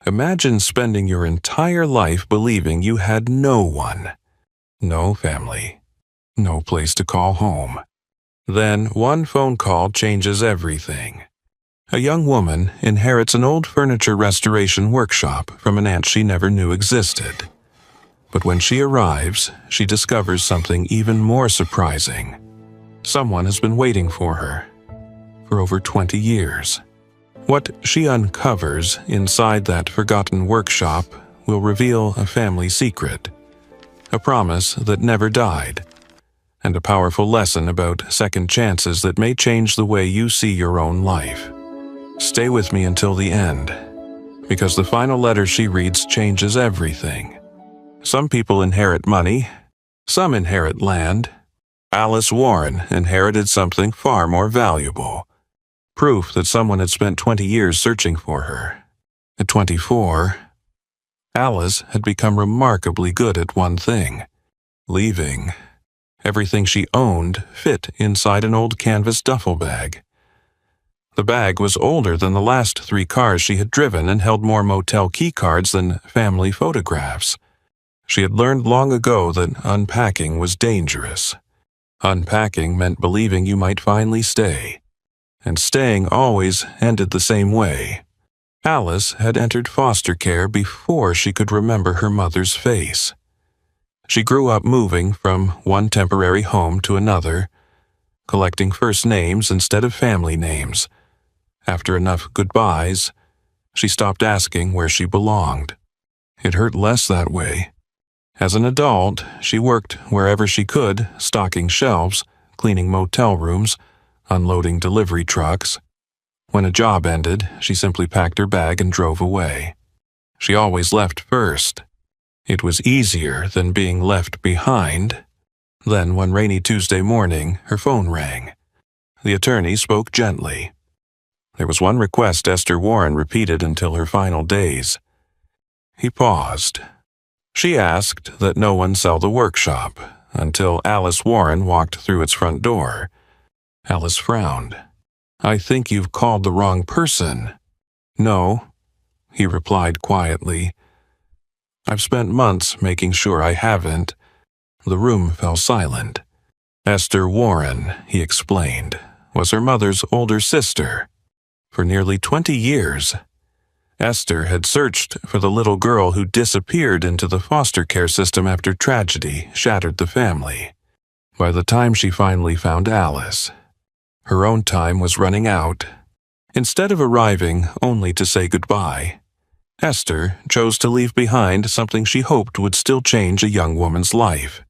Imagine spending your entire life believing you had no one. No family. No place to call home. Then one phone call changes everything. A young woman inherits an old furniture restoration workshop from an aunt she never knew existed. But when she arrives, she discovers something even more surprising. Someone has been waiting for her for over 20 years. What she uncovers inside that forgotten workshop will reveal a family secret, a promise that never died, and a powerful lesson about second chances that may change the way you see your own life. Stay with me until the end, because the final letter she reads changes everything. Some people inherit money, some inherit land. Alice Warren inherited something far more valuable. Proof that someone had spent 20 years searching for her. At 24, Alice had become remarkably good at one thing: leaving. Everything she owned fit inside an old canvas duffel bag. The bag was older than the last 3 cars she had driven and held more motel key cards than family photographs. She had learned long ago that unpacking was dangerous. Unpacking meant believing you might finally stay. And staying always ended the same way. Alice had entered foster care before she could remember her mother's face. She grew up moving from one temporary home to another, collecting first names instead of family names. After enough goodbyes, she stopped asking where she belonged. It hurt less that way. As an adult, she worked wherever she could, stocking shelves, cleaning motel rooms, unloading delivery trucks. When a job ended, she simply packed her bag and drove away. She always left first. It was easier than being left behind. Then, one rainy Tuesday morning, her phone rang. The attorney spoke gently. There was one request Esther Warren repeated until her final days. He paused. She asked that no one sell the workshop until Alice Warren walked through its front door. Alice frowned. "I think you've called the wrong person." "No," he replied quietly. "I've spent months making sure I haven't." The room fell silent. Esther Warren, he explained, was her mother's older sister. For nearly 20 years, Esther had searched for the little girl who disappeared into the foster care system after tragedy shattered the family. By the time she finally found Alice, her own time was running out. Instead of arriving only to say goodbye, Esther chose to leave behind something she hoped would still change a young woman's life.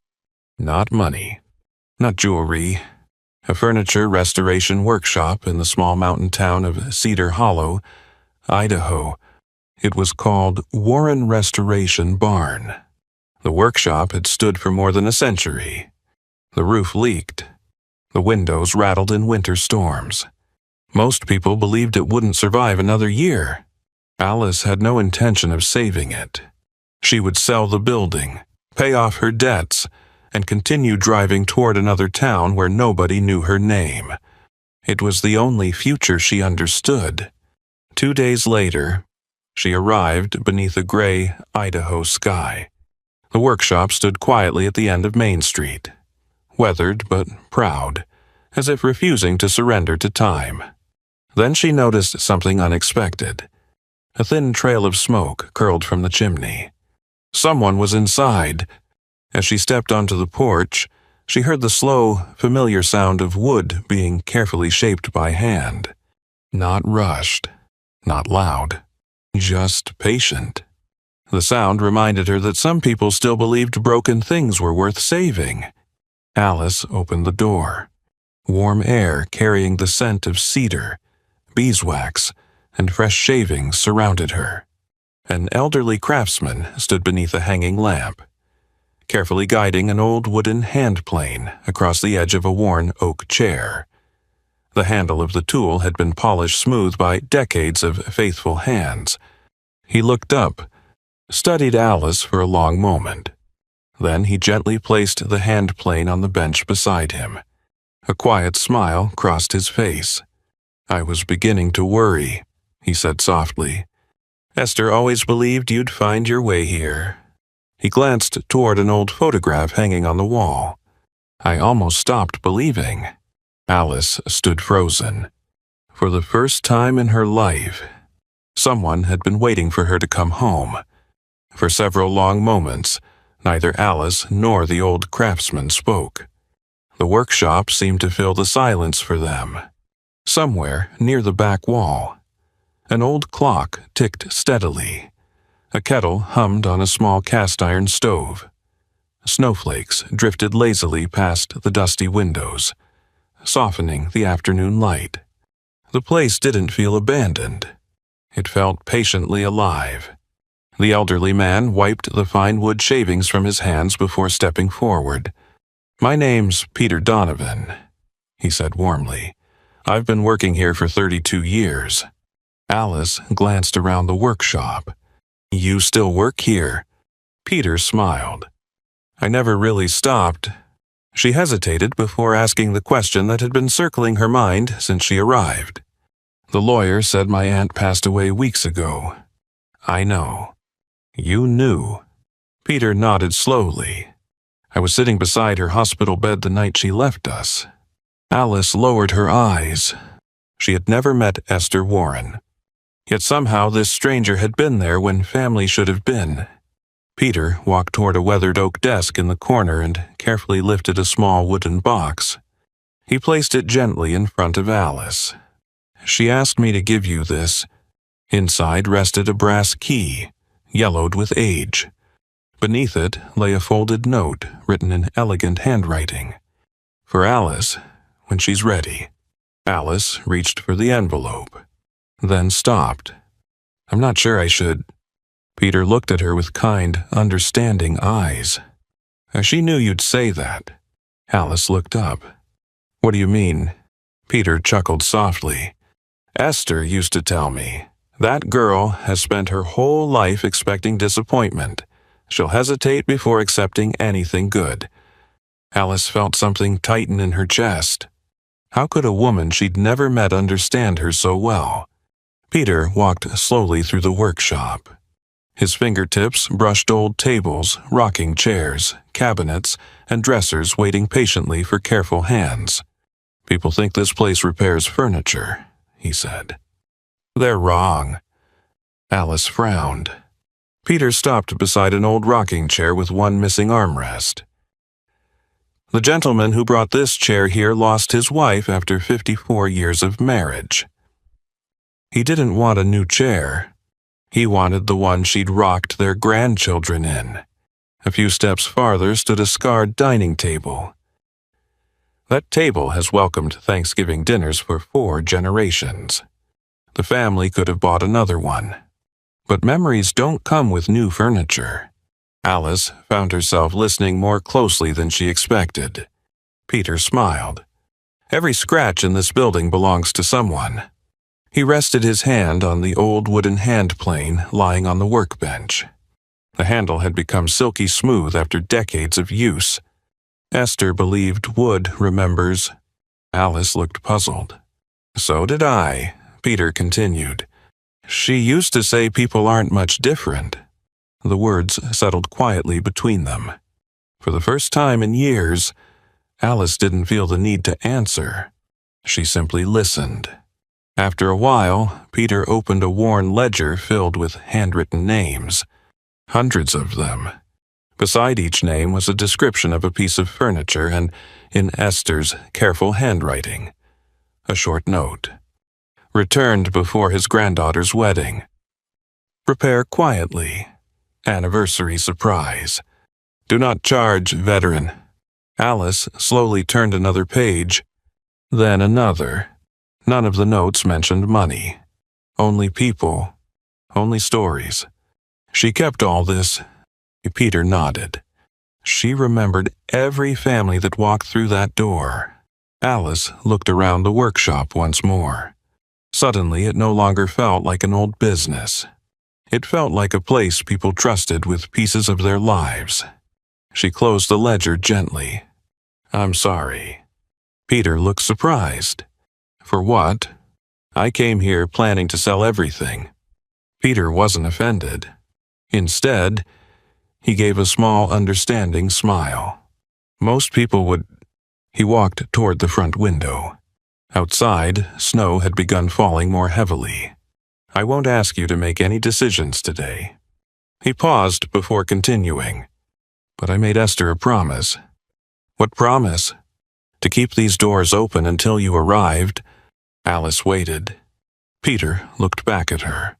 Not money, not jewelry, a furniture restoration workshop in the small mountain town of Cedar Hollow, Idaho. It was called Warren Restoration Barn. The workshop had stood for more than a century. The roof leaked. The windows rattled in winter storms. Most people believed it wouldn't survive another year. Alice had no intention of saving it. She would sell the building, pay off her debts, and continue driving toward another town where nobody knew her name. It was the only future she understood. 2 days later, she arrived beneath a gray Idaho sky. The workshop stood quietly at the end of Main Street, weathered but proud, as if refusing to surrender to time. Then she noticed something unexpected. A thin trail of smoke curled from the chimney. Someone was inside. As she stepped onto the porch, she heard the slow, familiar sound of wood being carefully shaped by hand. Not rushed, not loud, just patient. The sound reminded her that some people still believed broken things were worth saving. Alice opened the door. Warm air carrying the scent of cedar, beeswax, and fresh shavings surrounded her. An elderly craftsman stood beneath a hanging lamp, carefully guiding an old wooden hand plane across the edge of a worn oak chair. The handle of the tool had been polished smooth by decades of faithful hands. He looked up, studied Alice for a long moment. Then he gently placed the hand plane on the bench beside him. A quiet smile crossed his face. "I was beginning to worry," he said softly. Esther always believed you'd find your way here. He glanced toward an old photograph hanging on the wall. I almost stopped believing. Alice stood frozen. For the first time in her life, someone had been waiting for her to come home. For several long moments, neither Alice nor the old craftsman spoke. The workshop seemed to fill the silence for them. Somewhere near the back wall, an old clock ticked steadily. A kettle hummed on a small cast-iron stove. Snowflakes drifted lazily past the dusty windows, softening the afternoon light. The place didn't feel abandoned. It felt patiently alive. The elderly man wiped the fine wood shavings from his hands before stepping forward. "My name's Peter Donovan," he said warmly. "I've been working here for 32 years. Alice glanced around the workshop. "You still work here?" Peter smiled. "I never really stopped." She hesitated before asking the question that had been circling her mind since she arrived. "The lawyer said my aunt passed away weeks ago." "I know." "You knew?" Peter nodded slowly. "I was sitting beside her hospital bed the night she left us." Alice lowered her eyes. She had never met Esther Warren. Yet somehow this stranger had been there when family should have been. Peter walked toward a weathered oak desk in the corner and carefully lifted a small wooden box. He placed it gently in front of Alice. "She asked me to give you this." Inside rested a brass key, yellowed with age. Beneath it lay a folded note written in elegant handwriting. "For Alice, when she's ready." Alice reached for the envelope, then stopped. "I'm not sure I should." Peter looked at her with kind, understanding eyes. "She knew you'd say that." Alice looked up. "What do you mean?" Peter chuckled softly. "Esther used to tell me, that girl has spent her whole life expecting disappointment. She'll hesitate before accepting anything good." Alice felt something tighten in her chest. How could a woman she'd never met understand her so well? Peter walked slowly through the workshop. His fingertips brushed old tables, rocking chairs, cabinets, and dressers waiting patiently for careful hands. "People think this place repairs furniture," he said. "They're wrong." Alice frowned. Peter stopped beside an old rocking chair with one missing armrest. "The gentleman who brought this chair here lost his wife after 54 years of marriage. He didn't want a new chair. He wanted the one she'd rocked their grandchildren in." A few steps farther stood a scarred dining table. "That table has welcomed Thanksgiving dinners for 4 generations. The family could have bought another one. But memories don't come with new furniture." Alice found herself listening more closely than she expected. Peter smiled. "Every scratch in this building belongs to someone." He rested his hand on the old wooden hand plane lying on the workbench. The handle had become silky smooth after decades of use. Esther believed wood remembers. Alice looked puzzled. "So did I," Peter continued. "She used to say people aren't much different." The words settled quietly between them. For the first time in years, Alice didn't feel the need to answer. She simply listened. After a while, Peter opened a worn ledger filled with handwritten names. Hundreds of them. Beside each name was a description of a piece of furniture and, in Esther's careful handwriting, a short note. "Returned before his granddaughter's wedding. Prepare quietly. Anniversary surprise. Do not charge, veteran." Alice slowly turned another page, then another. None of the notes mentioned money. Only people. Only stories. She kept all this. Peter nodded. She remembered every family that walked through that door. Alice looked around the workshop once more. Suddenly, it no longer felt like an old business. It felt like a place people trusted with pieces of their lives. She closed the ledger gently. "I'm sorry." Peter looked surprised. "For what?" "I came here planning to sell everything." Peter wasn't offended. Instead, he gave a small, understanding smile. Most people would. He walked toward the front window. Outside, snow had begun falling more heavily. I won't ask you to make any decisions today. He paused before continuing. But I made Esther a promise. What promise? To keep these doors open until you arrived. Alice waited. Peter looked back at her.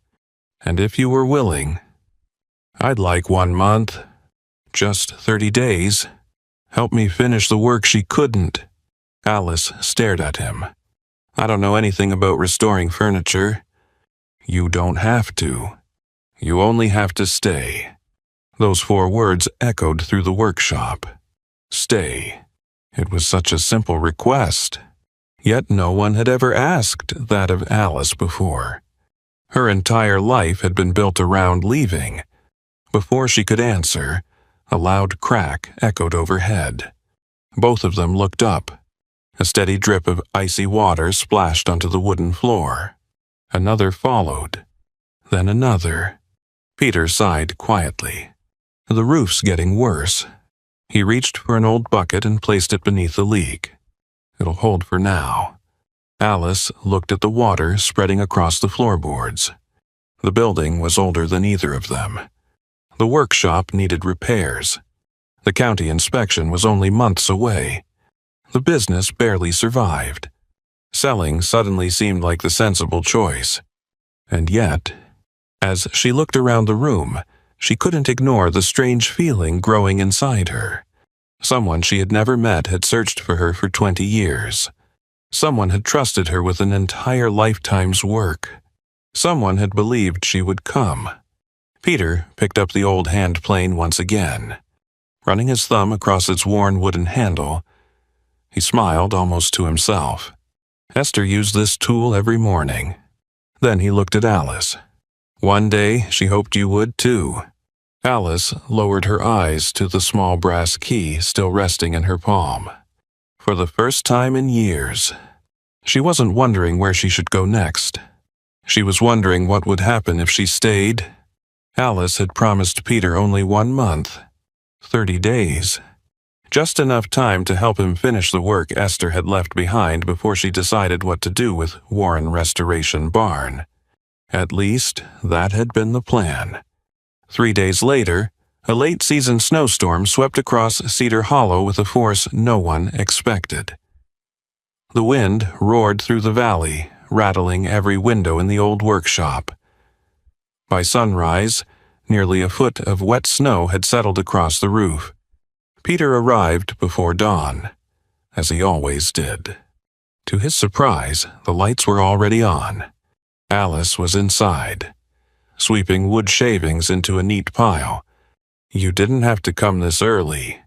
And if you were willing, I'd like 1 month, just 30 days. Help me finish the work she couldn't. Alice stared at him. I don't know anything about restoring furniture. You don't have to. You only have to stay. Those 4 words echoed through the workshop. Stay. It was such a simple request. Yet no one had ever asked that of Alice before. Her entire life had been built around leaving. Before she could answer, a loud crack echoed overhead. Both of them looked up. A steady drip of icy water splashed onto the wooden floor. Another followed. Then another. Peter sighed quietly. The roof's getting worse. He reached for an old bucket and placed it beneath the leak. It'll hold for now. Alice looked at the water spreading across the floorboards. The building was older than either of them. The workshop needed repairs. The county inspection was only months away. The business barely survived. Selling suddenly seemed like the sensible choice. And yet, as she looked around the room, she couldn't ignore the strange feeling growing inside her. Someone she had never met had searched for her for 20 years. Someone had trusted her with an entire lifetime's work. Someone had believed she would come. Peter picked up the old hand plane once again. Running his thumb across its worn wooden handle, he smiled almost to himself. Esther used this tool every morning. Then he looked at Alice. One day she hoped you would too. Alice lowered her eyes to the small brass key still resting in her palm. For the first time in years, she wasn't wondering where she should go next. She was wondering what would happen if she stayed. Alice had promised Peter only 1 month, 30 days. Just enough time to help him finish the work Esther had left behind before she decided what to do with Warren Restoration Barn. At least, that had been the plan. 3 days later, a late-season snowstorm swept across Cedar Hollow with a force no one expected. The wind roared through the valley, rattling every window in the old workshop. By sunrise, nearly a foot of wet snow had settled across the roof. Peter arrived before dawn, as he always did. To his surprise, the lights were already on. Alice was inside, sweeping wood shavings into a neat pile. You didn't have to come this early,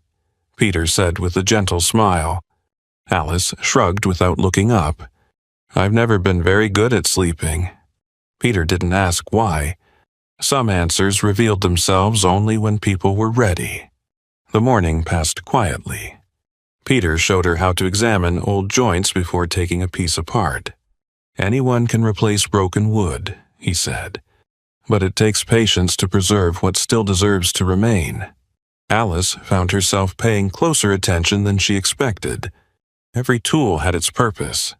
Peter said with a gentle smile. Alice shrugged without looking up. I've never been very good at sleeping. Peter didn't ask why. Some answers revealed themselves only when people were ready. The morning passed quietly. Peter showed her how to examine old joints before taking a piece apart. Anyone can replace broken wood, he said, but it takes patience to preserve what still deserves to remain. Alice found herself paying closer attention than she expected. Every tool had its purpose.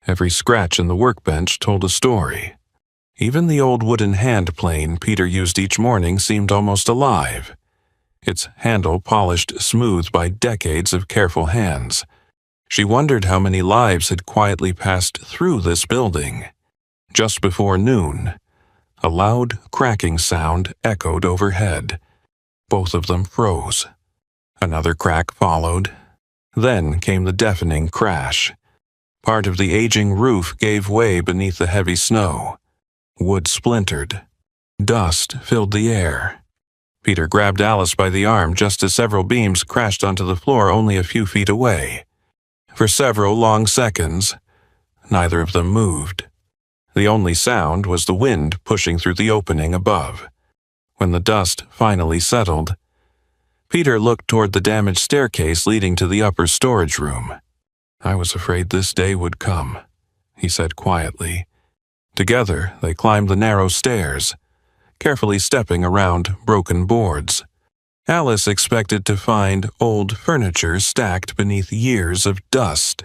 Every scratch in the workbench told a story. Even the old wooden hand plane Peter used each morning seemed almost alive, its handle polished smooth by decades of careful hands. She wondered how many lives had quietly passed through this building. Just before noon, a loud cracking sound echoed overhead. Both of them froze. Another crack followed. Then came the deafening crash. Part of the aging roof gave way beneath the heavy snow. Wood splintered. Dust filled the air. Peter grabbed Alice by the arm just as several beams crashed onto the floor only a few feet away. For several long seconds, neither of them moved. The only sound was the wind pushing through the opening above. When the dust finally settled, Peter looked toward the damaged staircase leading to the upper storage room. I was afraid this day would come, he said quietly. Together, they climbed the narrow stairs. carefully stepping around broken boards. Alice expected to find old furniture stacked beneath years of dust.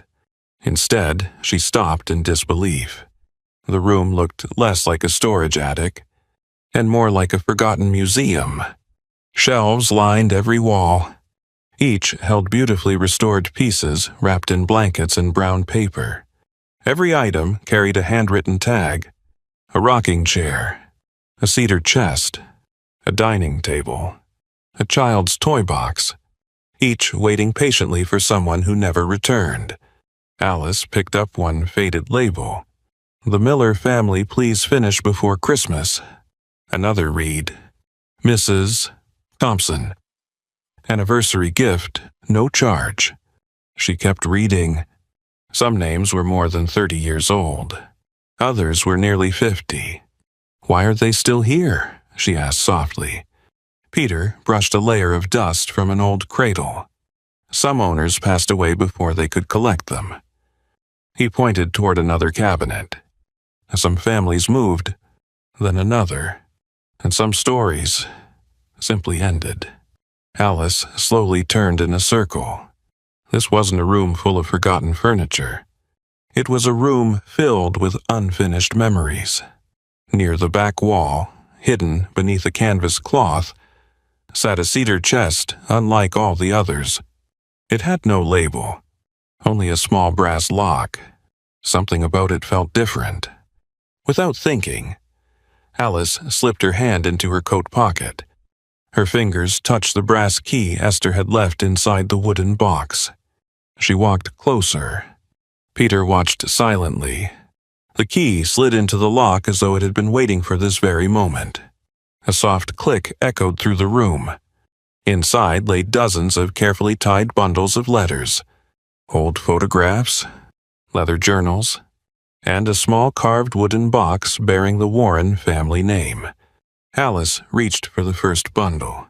Instead, she stopped in disbelief. The room looked less like a storage attic and more like a forgotten museum. Shelves lined every wall. Each held beautifully restored pieces wrapped in blankets and brown paper. Every item carried a handwritten tag: a rocking chair, a cedar chest, a dining table, a child's toy box, each waiting patiently for someone who never returned. Alice picked up one faded label: "The Miller family, please finish before Christmas." Another read: "Mrs. Thompson. Anniversary gift, no charge." She kept reading. Some names were more than 30 years old. Others were nearly 50. "Why are they still here?" she asked softly. Peter brushed a layer of dust from an old cradle. Some owners passed away before they could collect them. He pointed toward another cabinet. Some families moved, then another, and some stories simply ended. Alice slowly turned in a circle. This wasn't a room full of forgotten furniture. It was a room filled with unfinished memories. Near the back wall, hidden beneath a canvas cloth, sat a cedar chest unlike all the others. It had no label, only a small brass lock. Something about it felt different. Without thinking, Alice slipped her hand into her coat pocket. Her fingers touched the brass key Esther had left inside the wooden box. She walked closer. Peter watched silently. The key slid into the lock as though it had been waiting for this very moment. A soft click echoed through the room. Inside lay dozens of carefully tied bundles of letters, old photographs, leather journals, and a small carved wooden box bearing the Warren family name. Alice reached for the first bundle.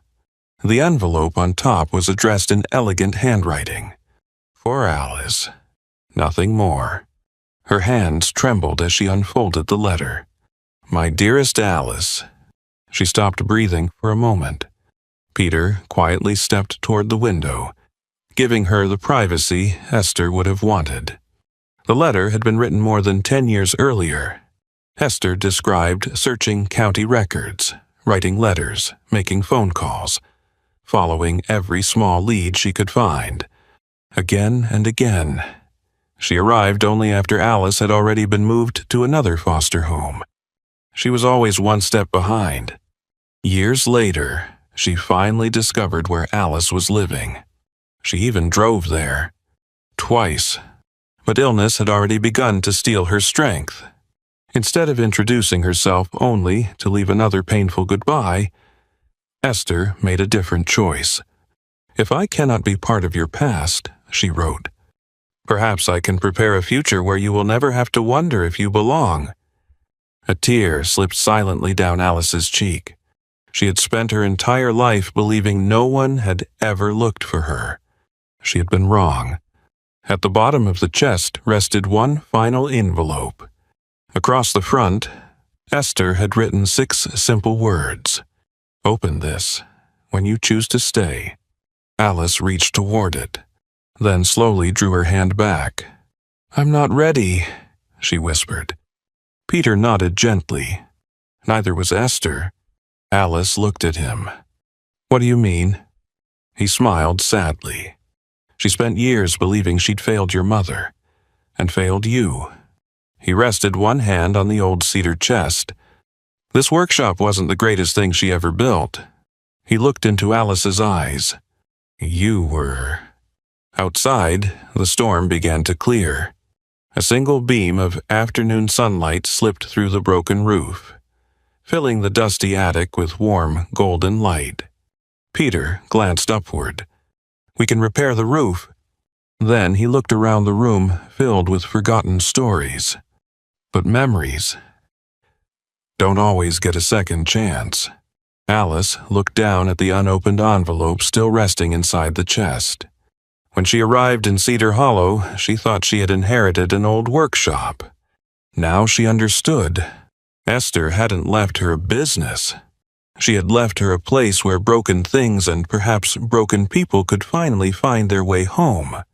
The envelope on top was addressed in elegant handwriting. For Alice. Nothing more. Her hands trembled as she unfolded the letter. "My dearest Alice." She stopped breathing for a moment. Peter quietly stepped toward the window, giving her the privacy Esther would have wanted. The letter had been written more than 10 years earlier. Esther described searching county records, writing letters, making phone calls, following every small lead she could find. Again and again. She arrived only after Alice had already been moved to another foster home. She was always one step behind. Years later, she finally discovered where Alice was living. She even drove there. Twice. But illness had already begun to steal her strength. Instead of introducing herself only to leave another painful goodbye, Esther made a different choice. "If I cannot be part of your past," she wrote, "perhaps I can prepare a future where you will never have to wonder if you belong." A tear slipped silently down Alice's cheek. She had spent her entire life believing no one had ever looked for her. She had been wrong. At the bottom of the chest rested one final envelope. Across the front, Esther had written 6 simple words. "Open this when you choose to stay." Alice reached toward it, then slowly drew her hand back. "I'm not ready," she whispered. Peter nodded gently. Neither was Esther. Alice looked at him. "What do you mean?" He smiled sadly. "She spent years believing she'd failed your mother, and failed you." He rested one hand on the old cedar chest. "This workshop wasn't the greatest thing she ever built." He looked into Alice's eyes. "You were." Outside, the storm began to clear. A single beam of afternoon sunlight slipped through the broken roof, filling the dusty attic with warm, golden light. Peter glanced upward. "We can repair the roof." Then he looked around the room filled with forgotten stories. But memories don't always get a second chance. Alice looked down at the unopened envelope still resting inside the chest. When she arrived in Cedar Hollow, she thought she had inherited an old workshop. Now she understood. Esther hadn't left her a business. She had left her a place where broken things and perhaps broken people could finally find their way home.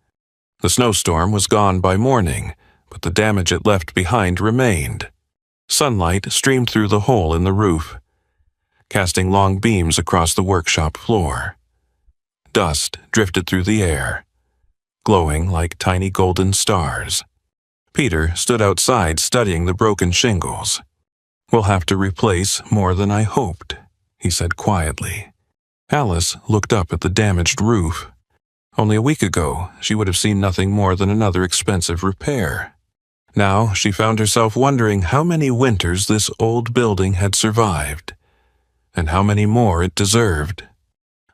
The snowstorm was gone by morning, but the damage it left behind remained. Sunlight streamed through the hole in the roof, casting long beams across the workshop floor. Dust drifted through the air, glowing like tiny golden stars. Peter stood outside studying the broken shingles. "We'll have to replace more than I hoped," he said quietly. Alice looked up at the damaged roof. Only a week ago, she would have seen nothing more than another expensive repair. Now she found herself wondering how many winters this old building had survived, and how many more it deserved.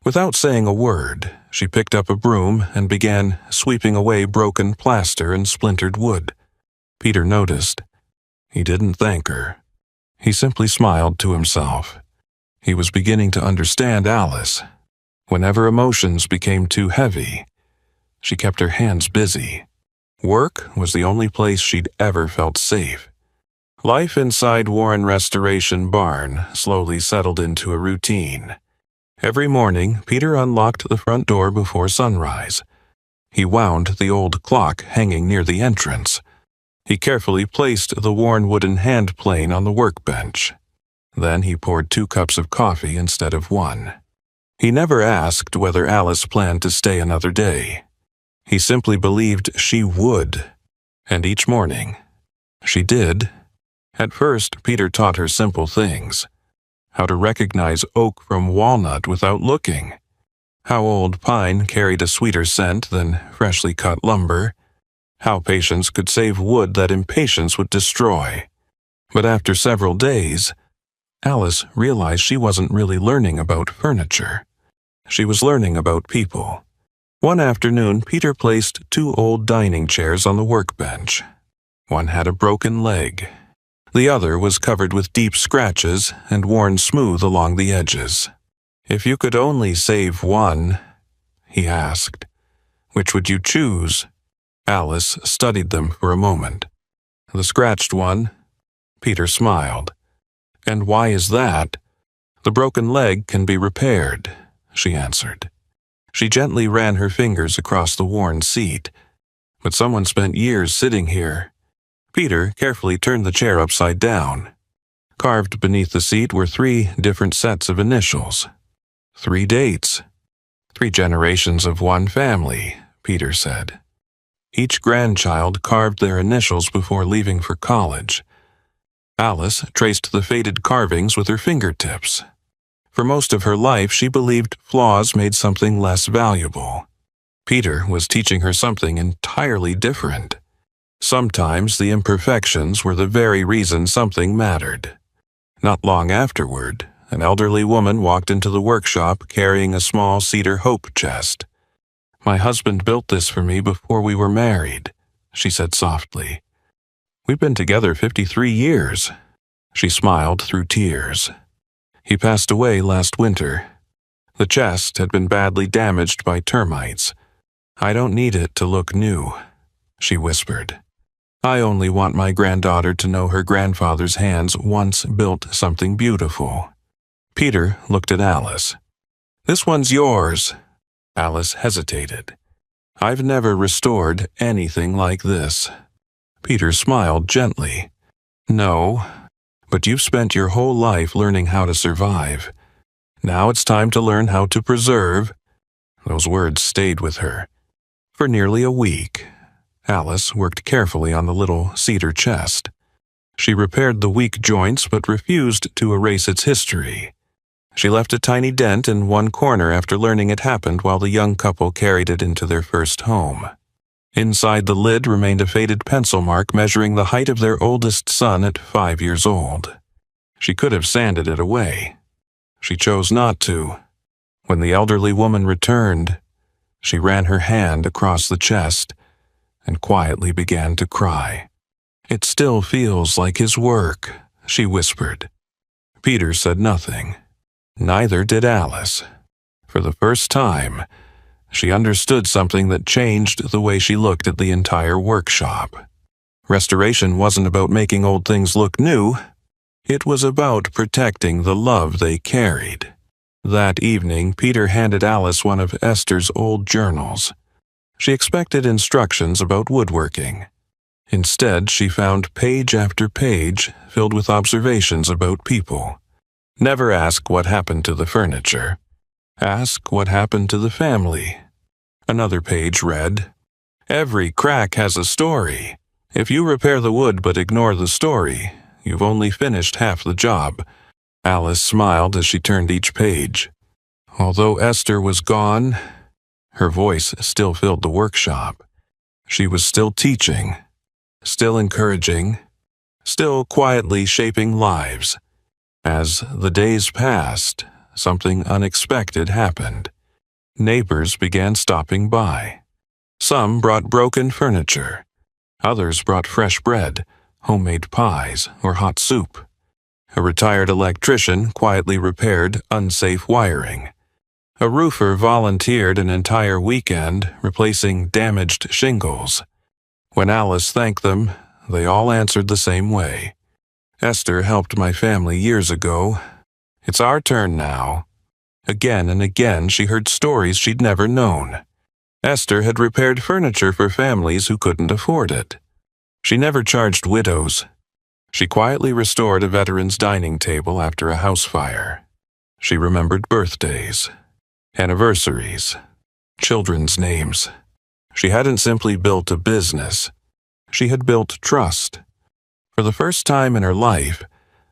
Without saying a word, she picked up a broom and began sweeping away broken plaster and splintered wood. Peter noticed. He didn't thank her. He simply smiled to himself. He was beginning to understand Alice. Whenever emotions became too heavy, she kept her hands busy. Work was the only place she'd ever felt safe. Life inside Warren Restoration Barn slowly settled into a routine. Every morning, Peter unlocked the front door before sunrise. He wound the old clock hanging near the entrance. He carefully placed the worn wooden hand plane on the workbench. Then he poured 2 cups of coffee instead of 1. He never asked whether Alice planned to stay another day. He simply believed she would, and each morning, she did. At first, Peter taught her simple things: how to recognize oak from walnut without looking, how old pine carried a sweeter scent than freshly cut lumber, how patience could save wood that impatience would destroy. But after several days, Alice realized she wasn't really learning about furniture. She was learning about people. One afternoon, Peter placed 2 old dining chairs on the workbench. One had a broken leg. The other was covered with deep scratches and worn smooth along the edges. "If you could only save one," he asked, "which would you choose?" Alice studied them for a moment. "The scratched one." Peter smiled. "And why is that?" "The broken leg can be repaired," she answered. She gently ran her fingers across the worn seat. "But someone spent years sitting here." Peter carefully turned the chair upside down. Carved beneath the seat were 3 different sets of initials. 3 dates. 3 generations of one family, Peter said. Each grandchild carved their initials before leaving for college. Alice traced the faded carvings with her fingertips. For most of her life, she believed flaws made something less valuable. Peter was teaching her something entirely different. Sometimes the imperfections were the very reason something mattered. Not long afterward, an elderly woman walked into the workshop carrying a small cedar hope chest. "My husband built this for me before we were married," she said softly. "We've been together 53 years." She smiled through tears. "He passed away last winter. The chest had been badly damaged by termites. I don't need it to look new," she whispered. "I only want my granddaughter to know her grandfather's hands once built something beautiful." Peter looked at Alice. "This one's yours." Alice hesitated. "I've never restored anything like this." Peter smiled gently. "No, but you've spent your whole life learning how to survive. Now it's time to learn how to preserve." Those words stayed with her. For nearly a week, Alice worked carefully on the little cedar chest. She repaired the weak joints but refused to erase its history. She left a tiny dent in one corner after learning it happened while the young couple carried it into their first home. Inside the lid remained a faded pencil mark measuring the height of their oldest son at 5 years old. She could have sanded it away. She chose not to. When the elderly woman returned, she ran her hand across the chest and quietly began to cry. "It still feels like his work," she whispered. Peter said nothing. Neither did Alice. For the first time, she understood something that changed the way she looked at the entire workshop. Restoration wasn't about making old things look new. It was about protecting the love they carried. That evening, Peter handed Alice one of Esther's old journals. She expected instructions about woodworking. Instead, she found page after page filled with observations about people. Never ask what happened to the furniture. Ask what happened to the family. Another page read, "Every crack has a story. If you repair the wood but ignore the story, you've only finished half the job." Alice smiled as she turned each page. Although Esther was gone, her voice still filled the workshop. She was still teaching, still encouraging, still quietly shaping lives. As the days passed, something unexpected happened. Neighbors began stopping by. Some brought broken furniture. Others brought fresh bread, homemade pies, or hot soup. A retired electrician quietly repaired unsafe wiring. A roofer volunteered an entire weekend replacing damaged shingles. When Alice thanked them, they all answered the same way. "Esther helped my family years ago. It's our turn now." Again and again she heard stories she'd never known. Esther had repaired furniture for families who couldn't afford it. She never charged widows. She quietly restored a veteran's dining table after a house fire. She remembered birthdays, anniversaries, children's names. She hadn't simply built a business. She had built trust. For the first time in her life,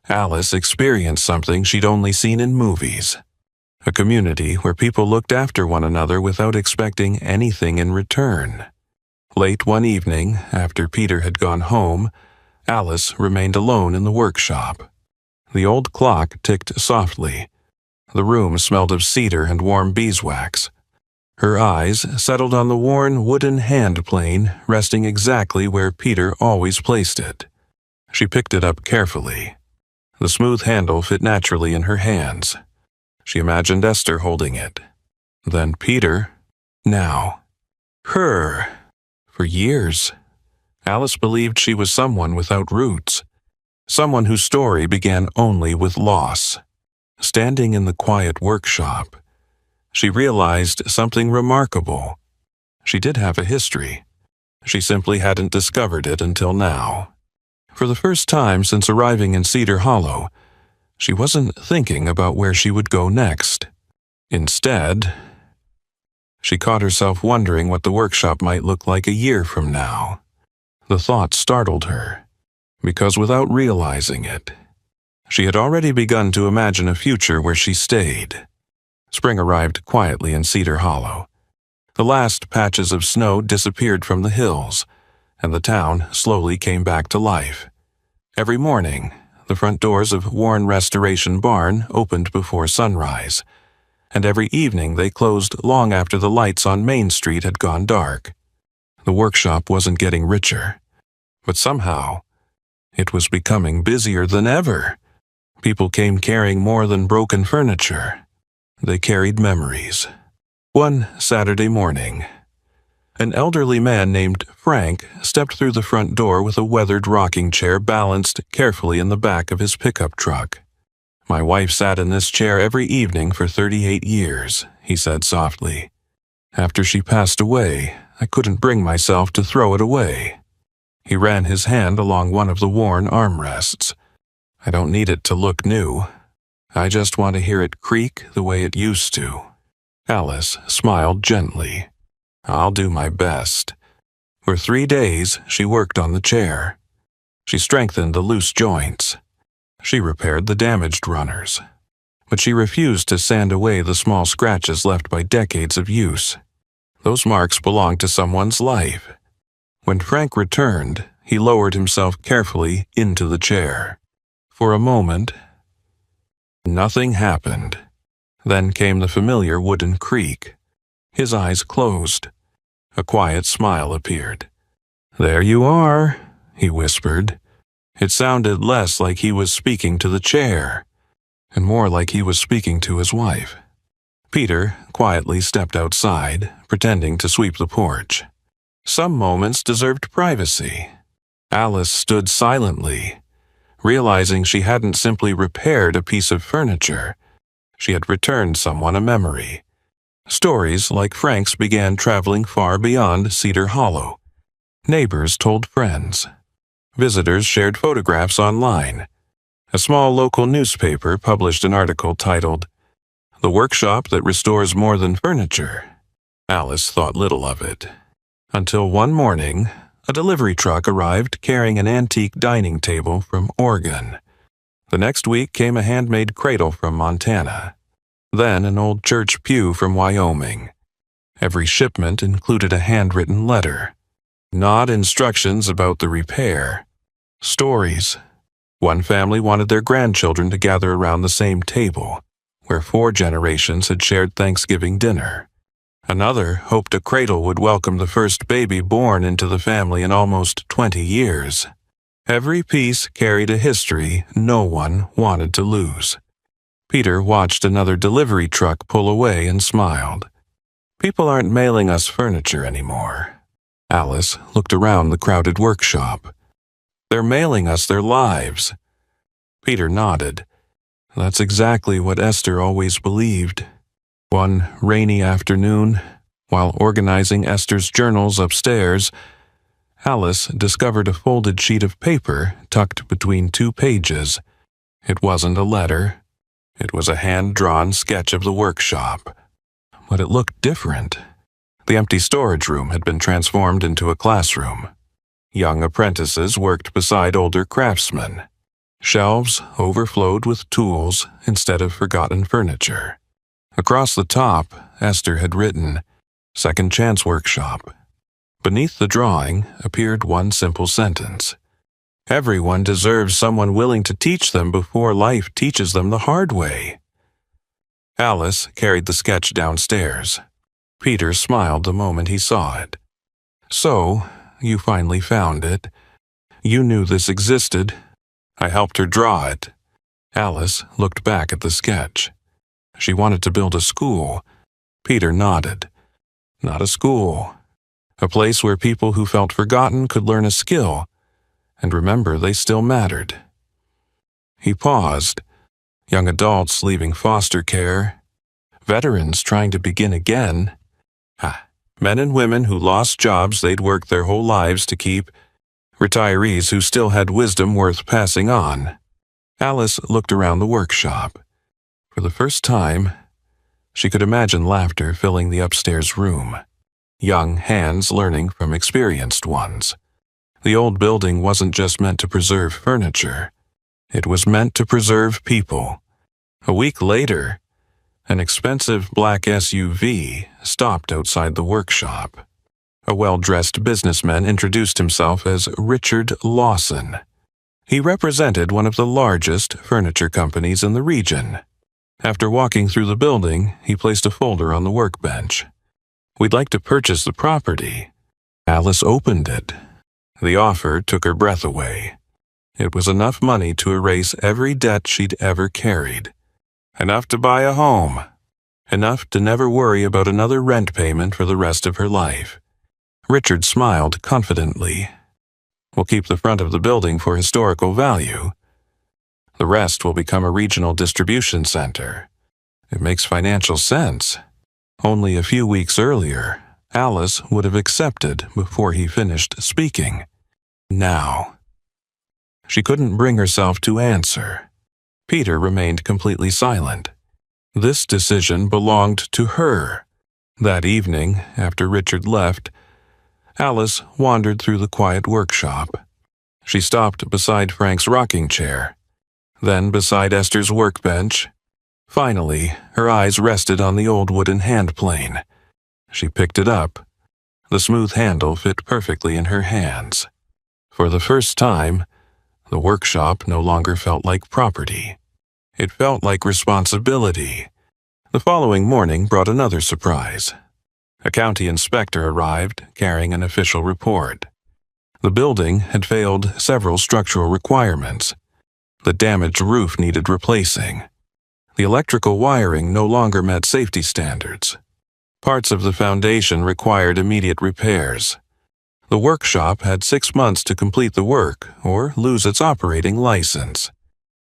Alice experienced something she'd only seen in movies. A community where people looked after one another without expecting anything in return. Late one evening, after Peter had gone home, Alice remained alone in the workshop. The old clock ticked softly. The room smelled of cedar and warm beeswax. Her eyes settled on the worn wooden hand plane resting exactly where Peter always placed it. She picked it up carefully. The smooth handle fit naturally in her hands. She imagined Esther holding it. Then Peter. Now. Her. For years, Alice believed she was someone without roots. Someone whose story began only with loss. Standing in the quiet workshop, she realized something remarkable. She did have a history. She simply hadn't discovered it until now. For the first time since arriving in Cedar Hollow, she wasn't thinking about where she would go next. Instead, she caught herself wondering what the workshop might look like a year from now. The thought startled her, because without realizing it, she had already begun to imagine a future where she stayed. Spring arrived quietly in Cedar Hollow. The last patches of snow disappeared from the hills, and the town slowly came back to life. Every morning, the front doors of Warren Restoration Barn opened before sunrise, and every evening they closed long after the lights on Main Street had gone dark. The workshop wasn't getting richer, but somehow it was becoming busier than ever. People came carrying more than broken furniture. They carried memories. One Saturday morning, an elderly man named Frank stepped through the front door with a weathered rocking chair balanced carefully in the back of his pickup truck. "My wife sat in this chair every evening for 38 years, he said softly. "After she passed away, I couldn't bring myself to throw it away." He ran his hand along one of the worn armrests. "I don't need it to look new. I just want to hear it creak the way it used to." Alice smiled gently. "I'll do my best." For 3 days, she worked on the chair. She strengthened the loose joints. She repaired the damaged runners. But she refused to sand away the small scratches left by decades of use. Those marks belonged to someone's life. When Frank returned, he lowered himself carefully into the chair. For a moment, nothing happened. Then came the familiar wooden creak. His eyes closed. A quiet smile appeared. "There you are," he whispered. It sounded less like he was speaking to the chair, and more like he was speaking to his wife. Peter quietly stepped outside, pretending to sweep the porch. Some moments deserved privacy. Alice stood silently, realizing she hadn't simply repaired a piece of furniture. She had returned someone a memory. Stories like Frank's began traveling far beyond Cedar Hollow. Neighbors told friends. Visitors shared photographs online. A small local newspaper published an article titled, "The Workshop That Restores More Than Furniture." Alice thought little of it. Until one morning, a delivery truck arrived carrying an antique dining table from Oregon. The next week came a handmade cradle from Montana. Then an old church pew from Wyoming. Every shipment included a handwritten letter. Not instructions about the repair. Stories. One family wanted their grandchildren to gather around the same table, where 4 generations had shared Thanksgiving dinner. Another hoped a cradle would welcome the first baby born into the family in almost 20 years. Every piece carried a history no one wanted to lose. Peter watched another delivery truck pull away and smiled. People aren't mailing us furniture anymore. Alice looked around the crowded workshop. They're mailing us their lives. Peter nodded. That's exactly what Esther always believed. One rainy afternoon, while organizing Esther's journals upstairs, Alice discovered a folded sheet of paper tucked between 2 pages. It wasn't a letter. It was a hand-drawn sketch of the workshop. But it looked different. The empty storage room had been transformed into a classroom. Young apprentices worked beside older craftsmen. Shelves overflowed with tools instead of forgotten furniture. Across the top, Esther had written, "Second Chance Workshop." Beneath the drawing appeared one simple sentence. Everyone deserves someone willing to teach them before life teaches them the hard way. Alice carried the sketch downstairs. Peter smiled the moment he saw it. "So, you finally found it. You knew this existed. I helped her draw it." Alice looked back at the sketch. She wanted to build a school. Peter nodded. Not a school. A place where people who felt forgotten could learn a skill and remember they still mattered. He paused. Young adults leaving foster care. Veterans trying to begin again. Men and women who lost jobs they'd worked their whole lives to keep. Retirees who still had wisdom worth passing on. Alice looked around the workshop. For the first time, she could imagine laughter filling the upstairs room. Young hands learning from experienced ones. The old building wasn't just meant to preserve furniture. It was meant to preserve people. A week later, an expensive black SUV stopped outside the workshop. A well-dressed businessman introduced himself as Richard Lawson. He represented one of the largest furniture companies in the region. After walking through the building, he placed a folder on the workbench. "We'd like to purchase the property." Alice opened it. The offer took her breath away. It was enough money to erase every debt she'd ever carried. Enough to buy a home. Enough to never worry about another rent payment for the rest of her life. Richard smiled confidently. "We'll keep the front of the building for historical value. The rest will become a regional distribution center." It makes financial sense. Only a few weeks earlier, Alice would have accepted before he finished speaking. Now. She couldn't bring herself to answer. Peter remained completely silent. This decision belonged to her. That evening, after Richard left, Alice wandered through the quiet workshop. She stopped beside Frank's rocking chair, then beside Esther's workbench. Finally, her eyes rested on the old wooden handplane. She picked it up. The smooth handle fit perfectly in her hands. For the first time, the workshop no longer felt like property. It felt like responsibility. The following morning brought another surprise. A county inspector arrived, carrying an official report. The building had failed several structural requirements. The damaged roof needed replacing. The electrical wiring no longer met safety standards. Parts of the foundation required immediate repairs. The workshop had 6 months to complete the work or lose its operating license.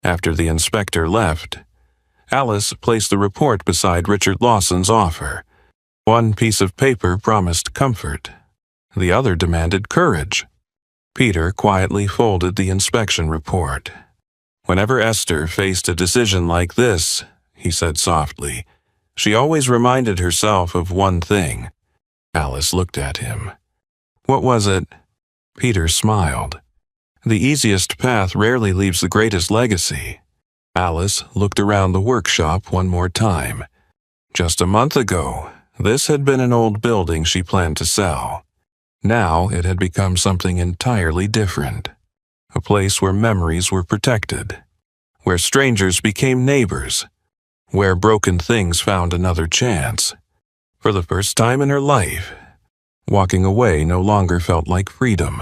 After the inspector left, Alice placed the report beside Richard Lawson's offer. One piece of paper promised comfort. The other demanded courage. Peter quietly folded the inspection report. Whenever Esther faced a decision like this, he said softly, she always reminded herself of one thing. Alice looked at him. What was it? Peter smiled. The easiest path rarely leaves the greatest legacy. Alice looked around the workshop one more time. Just a month ago, this had been an old building she planned to sell. Now it had become something entirely different. A place where memories were protected, where strangers became neighbors, where broken things found another chance. For the first time in her life, walking away no longer felt like freedom.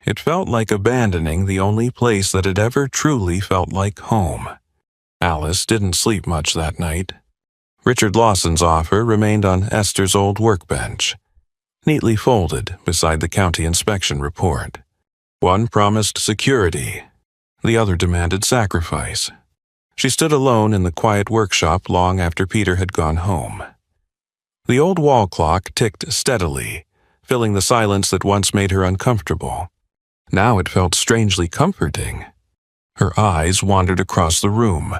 It felt like abandoning the only place that had ever truly felt like home. Alice didn't sleep much that night. Richard Lawson's offer remained on Esther's old workbench, neatly folded beside the county inspection report. One promised security, the other demanded sacrifice. She stood alone in the quiet workshop long after Peter had gone home. The old wall clock ticked steadily, filling the silence that once made her uncomfortable. Now it felt strangely comforting. Her eyes wandered across the room.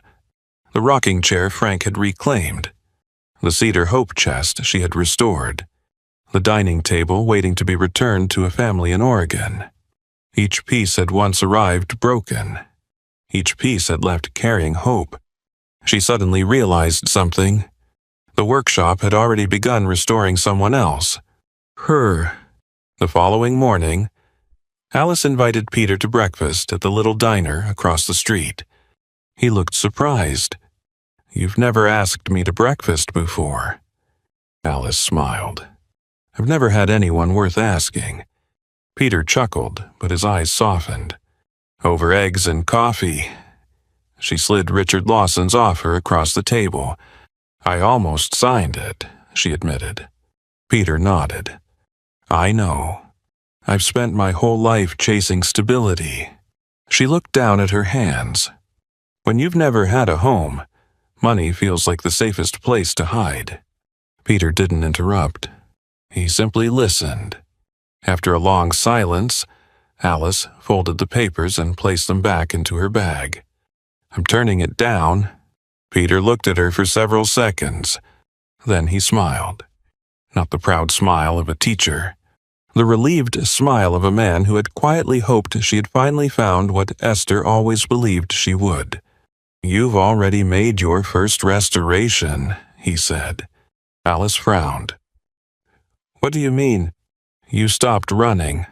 The rocking chair Frank had reclaimed, the cedar hope chest she had restored, the dining table waiting to be returned to a family in Oregon. Each piece had once arrived broken. Each piece had left carrying hope. She suddenly realized something. The workshop had already begun restoring someone else. Her. The following morning, Alice invited Peter to breakfast at the little diner across the street. He looked surprised. You've never asked me to breakfast before. Alice smiled. I've never had anyone worth asking. Peter chuckled, but his eyes softened. Over eggs and coffee. She slid Richard Lawson's offer across the table. I almost signed it, she admitted. Peter nodded. I know. I've spent my whole life chasing stability. She looked down at her hands. When you've never had a home, money feels like the safest place to hide. Peter didn't interrupt. He simply listened. After a long silence, Alice folded the papers and placed them back into her bag. I'm turning it down. Peter looked at her for several seconds. Then he smiled. Not the proud smile of a teacher. The relieved smile of a man who had quietly hoped she had finally found what Esther always believed she would. You've already made your first restoration, he said. Alice frowned. What do you mean? You stopped running.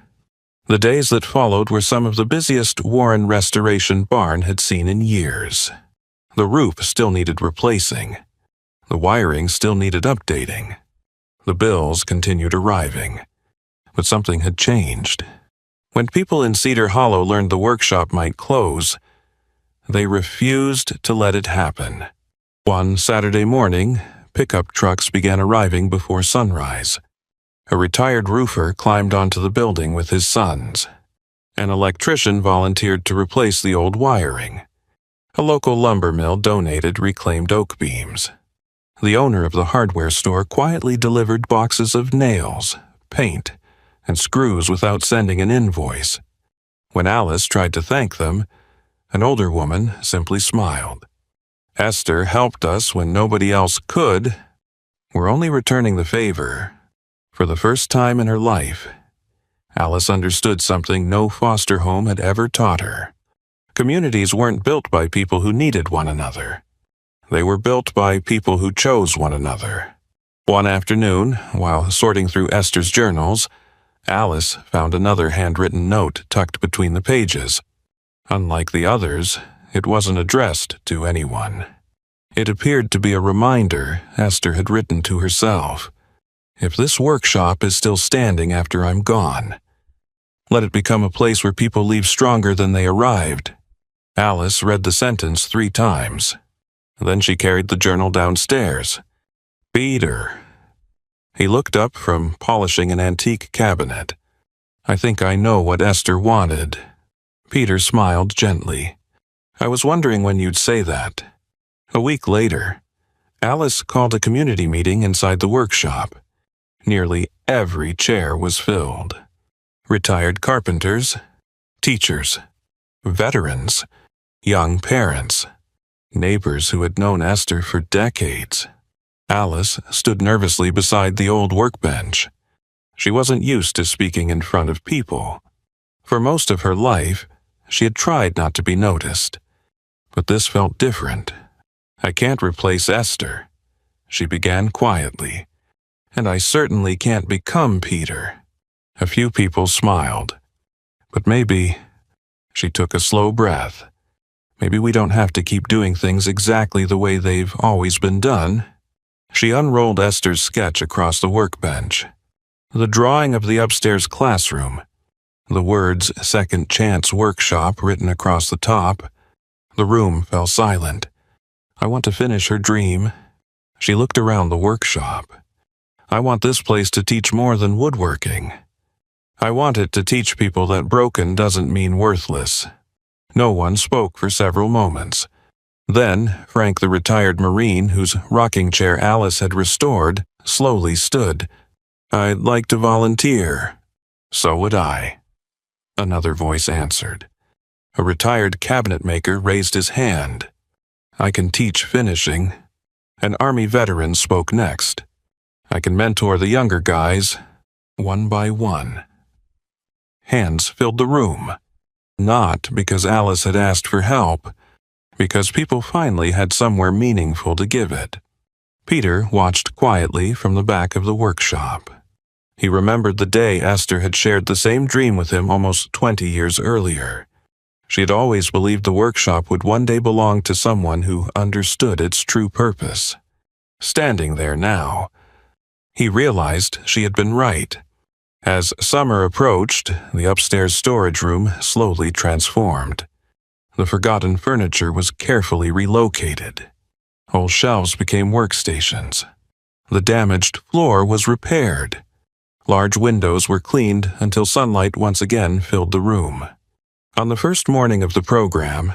The days that followed were some of the busiest Warren restoration barn had seen in years. The roof still needed replacing. The wiring still needed updating. The bills continued arriving. But something had changed. When people in Cedar Hollow learned the workshop might close, they refused to let it happen. One Saturday morning, pickup trucks began arriving before sunrise. A retired roofer climbed onto the building with his sons. An electrician volunteered to replace the old wiring. A local lumber mill donated reclaimed oak beams. The owner of the hardware store quietly delivered boxes of nails, paint, and screws without sending an invoice. When Alice tried to thank them, an older woman simply smiled. Esther helped us when nobody else could. We're only returning the favor. For the first time in her life, Alice understood something no foster home had ever taught her. Communities weren't built by people who needed one another. They were built by people who chose one another. One afternoon, while sorting through Esther's journals, Alice found another handwritten note tucked between the pages. Unlike the others, it wasn't addressed to anyone. It appeared to be a reminder Esther had written to herself. If this workshop is still standing after I'm gone, let it become a place where people leave stronger than they arrived. Alice read the sentence 3 times. Then she carried the journal downstairs. Peter. He looked up from polishing an antique cabinet. I think I know what Esther wanted." Peter smiled gently. "I was wondering when you'd say that." A week later, Alice called a community meeting inside the workshop. Nearly every chair was filled. Retired carpenters, teachers, veterans, young parents, neighbors who had known Esther for decades. Alice stood nervously beside the old workbench. She wasn't used to speaking in front of people. For most of her life, she had tried not to be noticed. But this felt different. "I can't replace Esther," she began quietly. "And I certainly can't become Peter." A few people smiled. "But maybe," she took a slow breath, "maybe we don't have to keep doing things exactly the way they've always been done." She unrolled Esther's sketch across the workbench. The drawing of the upstairs classroom, the words "Second Chance Workshop" written across the top. The room fell silent. "I want to finish her dream." She looked around the workshop. "I want this place to teach more than woodworking. I want it to teach people that broken doesn't mean worthless." No one spoke for several moments. Then Frank, the retired Marine whose rocking chair Alice had restored, slowly stood. "I'd like to volunteer." "So would I," another voice answered. A retired cabinet maker raised his hand. "I can teach finishing." An Army veteran spoke next. "I can mentor the younger guys, one by one." Hands filled the room. Not because Alice had asked for help, because people finally had somewhere meaningful to give it. Peter watched quietly from the back of the workshop. He remembered the day Esther had shared the same dream with him almost 20 years earlier. She had always believed the workshop would one day belong to someone who understood its true purpose. Standing there now, he realized she had been right. As summer approached, the upstairs storage room slowly transformed. The forgotten furniture was carefully relocated. Whole shelves became workstations. The damaged floor was repaired. Large windows were cleaned until sunlight once again filled the room. On the first morning of the program,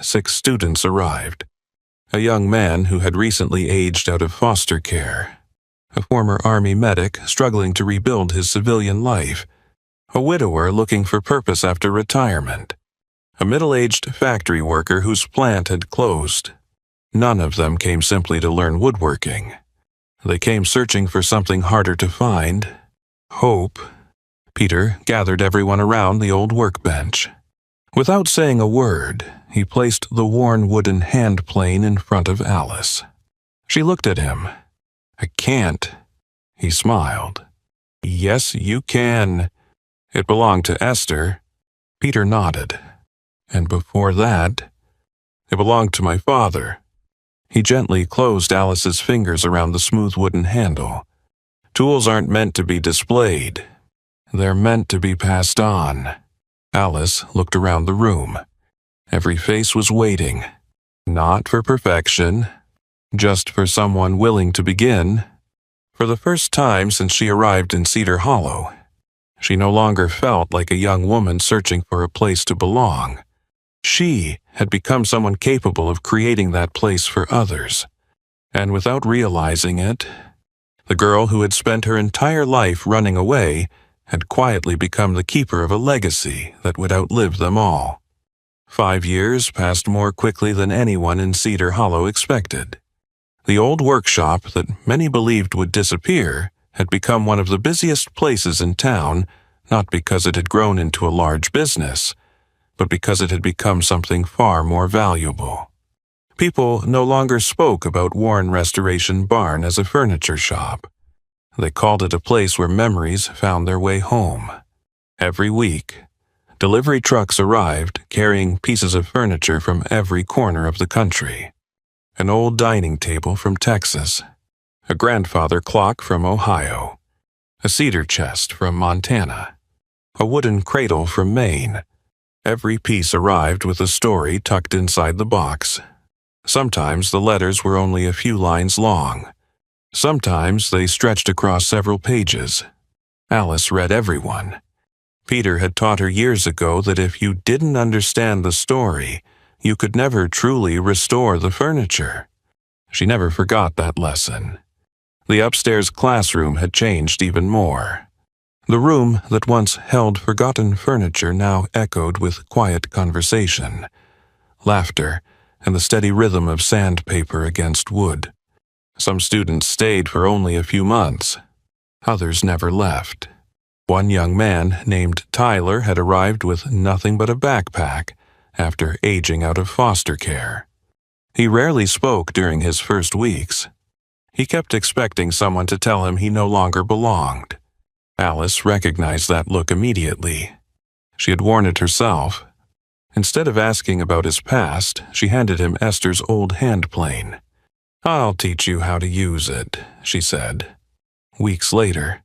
6 students arrived. A young man who had recently aged out of foster care, a former Army medic struggling to rebuild his civilian life, a widower looking for purpose after retirement, a middle-aged factory worker whose plant had closed. None of them came simply to learn woodworking. They came searching for something harder to find: hope. Peter gathered everyone around the old workbench. Without saying a word, he placed the worn wooden hand plane in front of Alice. She looked at him. "I can't." He smiled. "Yes, you can. It belonged to Esther." Peter nodded. "And before that, it belonged to my father." He gently closed Alice's fingers around the smooth wooden handle. "Tools aren't meant to be displayed. They're meant to be passed on." Alice looked around the room. Every face was waiting, not for perfection, just for someone willing to begin. For the first time since she arrived in Cedar Hollow, she no longer felt like a young woman searching for a place to belong. She had become someone capable of creating that place for others. And without realizing it, the girl who had spent her entire life running away had quietly become the keeper of a legacy that would outlive them all. 5 years passed more quickly than anyone in Cedar Hollow expected. The old workshop that many believed would disappear had become one of the busiest places in town, not because it had grown into a large business, but because it had become something far more valuable. People no longer spoke about Warren Restoration Barn as a furniture shop. They called it a place where memories found their way home. Every week, delivery trucks arrived carrying pieces of furniture from every corner of the country. An old dining table from Texas, a grandfather clock from Ohio, a cedar chest from Montana, a wooden cradle from Maine. Every piece arrived with a story tucked inside the box. Sometimes the letters were only a few lines long. Sometimes they stretched across several pages. Alice read every one. Peter had taught her years ago that if you didn't understand the story, you could never truly restore the furniture. She never forgot that lesson. The upstairs classroom had changed even more. The room that once held forgotten furniture now echoed with quiet conversation, laughter, and the steady rhythm of sandpaper against wood. Some students stayed for only a few months. Others never left. One young man named Tyler had arrived with nothing but a backpack after aging out of foster care. He rarely spoke during his first weeks. He kept expecting someone to tell him he no longer belonged. Alice recognized that look immediately. She had worn it herself. Instead of asking about his past, she handed him Esther's old handplane. "I'll teach you how to use it," she said. Weeks later,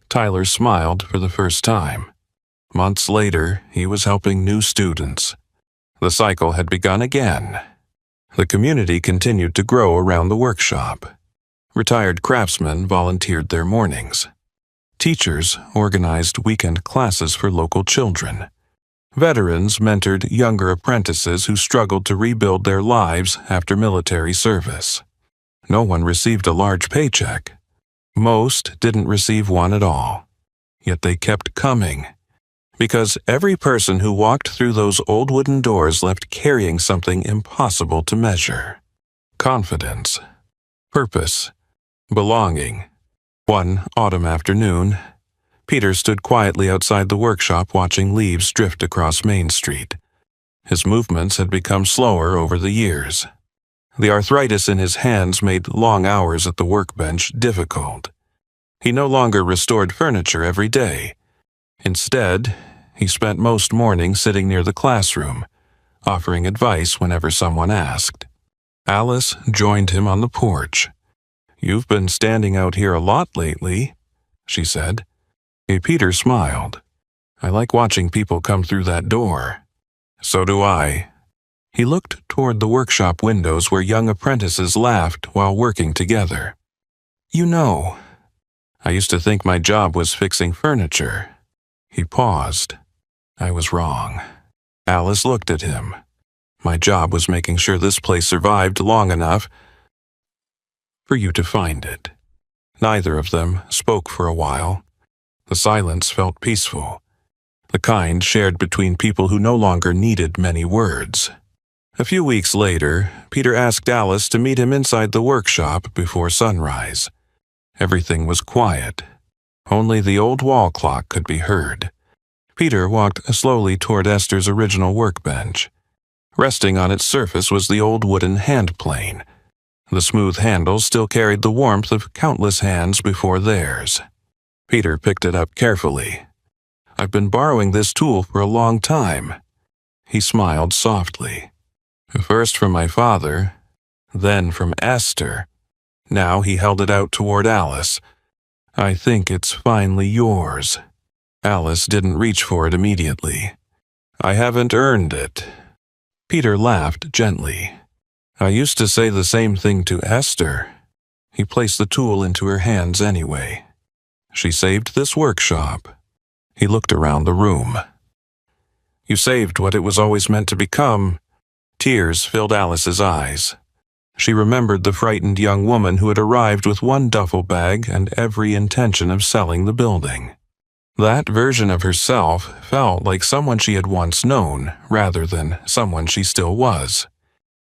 Tyler smiled for the first time. Months later, he was helping new students. The cycle had begun again. The community continued to grow around the workshop. Retired craftsmen volunteered their mornings. Teachers organized weekend classes for local children. Veterans mentored younger apprentices who struggled to rebuild their lives after military service. No one received a large paycheck. Most didn't receive one at all. Yet they kept coming, because every person who walked through those old wooden doors left carrying something impossible to measure. Confidence, purpose, belonging. One autumn afternoon, Peter stood quietly outside the workshop watching leaves drift across Main Street. His movements had become slower over the years. The arthritis in his hands made long hours at the workbench difficult. He no longer restored furniture every day. Instead, he spent most mornings sitting near the classroom, offering advice whenever someone asked. Alice joined him on the porch. "You've been standing out here a lot lately," she said. Peter smiled. "I like watching people come through that door." "So do I." He looked toward the workshop windows where young apprentices laughed while working together. "You know, I used to think my job was fixing furniture." He paused. "I was wrong." Alice looked at him. "My job was making sure this place survived long enough for you to find it." Neither of them spoke for a while. The silence felt peaceful, the kind shared between people who no longer needed many words. A few weeks later, Peter asked Alice to meet him inside the workshop before sunrise. Everything was quiet. Only the old wall clock could be heard. Peter walked slowly toward Esther's original workbench. Resting on its surface was the old wooden handplane. The smooth handles still carried the warmth of countless hands before theirs. Peter picked it up carefully. "I've been borrowing this tool for a long time." He smiled softly. "First from my father, then from Esther." Now he held it out toward Alice. "I think it's finally yours." Alice didn't reach for it immediately. "I haven't earned it." Peter laughed gently. "I used to say the same thing to Esther." He placed the tool into her hands anyway. "She saved this workshop." He looked around the room. "You saved what it was always meant to become." Tears filled Alice's eyes. She remembered the frightened young woman who had arrived with one duffel bag and every intention of selling the building. That version of herself felt like someone she had once known, rather than someone she still was.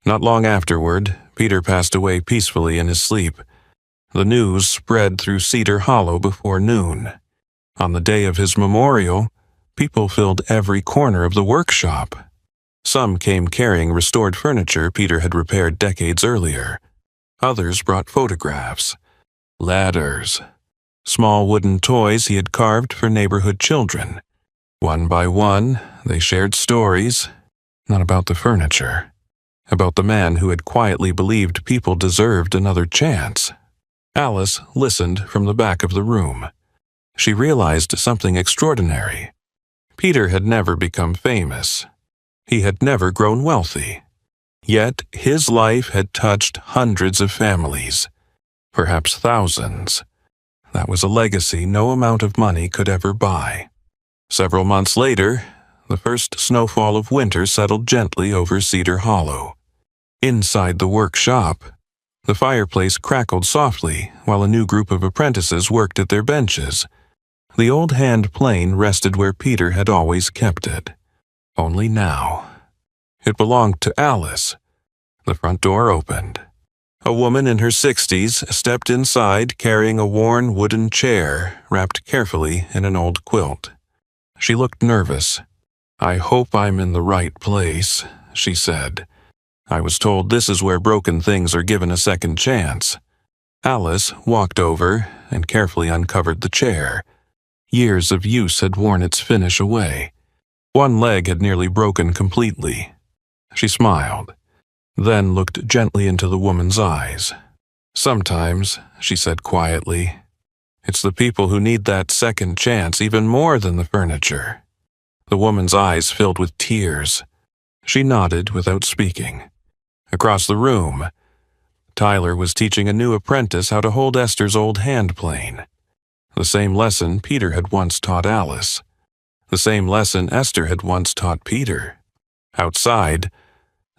Not long afterward, Peter passed away peacefully in his sleep. The news spread through Cedar Hollow before noon. On the day of his memorial, people filled every corner of the workshop. Some came carrying restored furniture Peter had repaired decades earlier. Others brought photographs, ladders, small wooden toys he had carved for neighborhood children. One by one, they shared stories, not about the furniture, about the man who had quietly believed people deserved another chance. Alice listened from the back of the room. She realized something extraordinary. Peter had never become famous. He had never grown wealthy. Yet his life had touched hundreds of families, perhaps thousands. That was a legacy no amount of money could ever buy. Several months later, the first snowfall of winter settled gently over Cedar Hollow. Inside the workshop, the fireplace crackled softly while a new group of apprentices worked at their benches. The old hand plane rested where Peter had always kept it. Only now, it belonged to Alice. The front door opened. A woman in her 60s stepped inside carrying a worn wooden chair wrapped carefully in an old quilt. She looked nervous. "I hope I'm in the right place," she said. "I was told this is where broken things are given a second chance." Alice walked over and carefully uncovered the chair. Years of use had worn its finish away. One leg had nearly broken completely. She smiled, then looked gently into the woman's eyes. "Sometimes," she said quietly, "it's the people who need that second chance even more than the furniture." The woman's eyes filled with tears. She nodded without speaking. Across the room, Tyler was teaching a new apprentice how to hold Esther's old hand plane. The same lesson Peter had once taught Alice. The same lesson Esther had once taught Peter. Outside,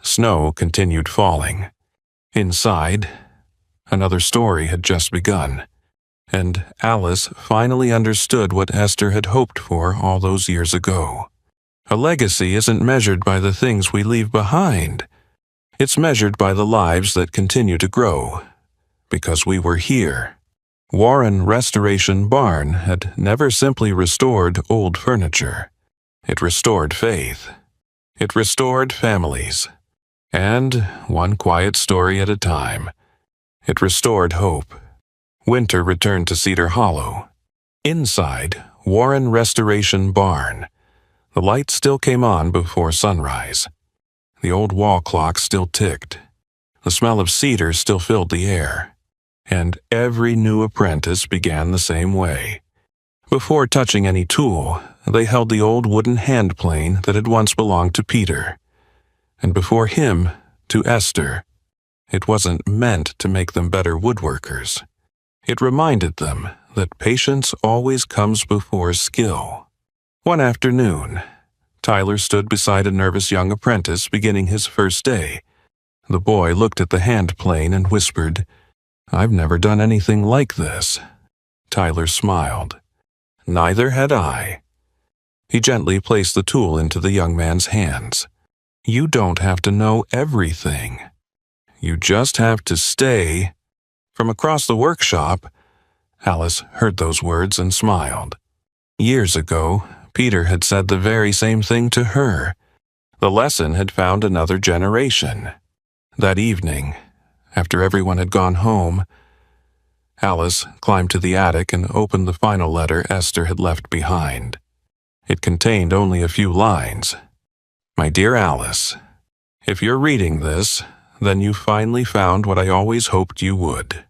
snow continued falling. Inside, another story had just begun, and Alice finally understood what Esther had hoped for all those years ago. A legacy isn't measured by the things we leave behind. It's measured by the lives that continue to grow, because we were here. Warren Restoration Barn had never simply restored old furniture. It restored faith. It restored families. And, one quiet story at a time, it restored hope. Winter returned to Cedar Hollow. Inside Warren Restoration Barn, the lights still came on before sunrise. The old wall clock still ticked. The smell of cedar still filled the air. And every new apprentice began the same way. Before touching any tool, they held the old wooden hand plane that had once belonged to Peter. And before him, to Esther. It wasn't meant to make them better woodworkers. It reminded them that patience always comes before skill. One afternoon, Tyler stood beside a nervous young apprentice beginning his first day. The boy looked at the hand plane and whispered, "I've never done anything like this." Tyler smiled. "Neither had I." He gently placed the tool into the young man's hands. "You don't have to know everything. You just have to stay." From across the workshop, Alice heard those words and smiled. Years ago, Peter had said the very same thing to her. The lesson had found another generation. That evening, after everyone had gone home, Alice climbed to the attic and opened the final letter Esther had left behind. It contained only a few lines. "My dear Alice, if you're reading this, then you finally found what I always hoped you would.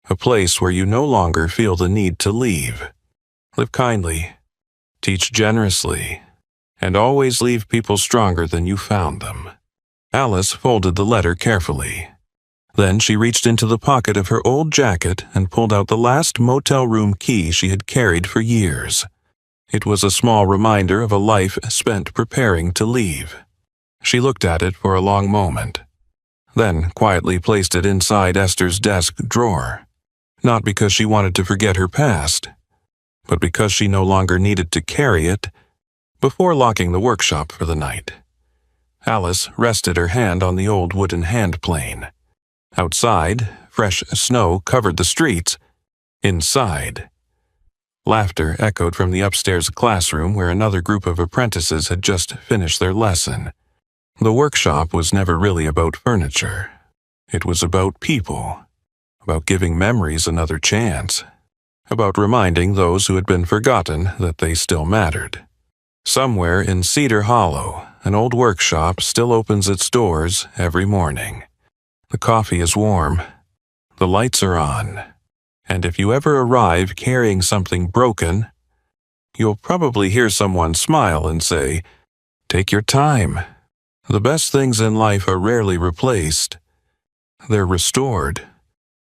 A place where you no longer feel the need to leave. Live kindly, teach generously, and always leave people stronger than you found them." Alice folded the letter carefully. Then she reached into the pocket of her old jacket and pulled out the last motel room key she had carried for years. It was a small reminder of a life spent preparing to leave. She looked at it for a long moment, then quietly placed it inside Esther's desk drawer, not because she wanted to forget her past, but because she no longer needed to carry it before locking the workshop for the night. Alice rested her hand on the old wooden hand plane. Outside, fresh snow covered the streets. Inside, laughter echoed from the upstairs classroom where another group of apprentices had just finished their lesson. The workshop was never really about furniture. It was about people, about giving memories another chance, about reminding those who had been forgotten that they still mattered. Somewhere in Cedar Hollow, an old workshop still opens its doors every morning. The coffee is warm, the lights are on, and if you ever arrive carrying something broken, you'll probably hear someone smile and say, "Take your time. The best things in life are rarely replaced. They're restored."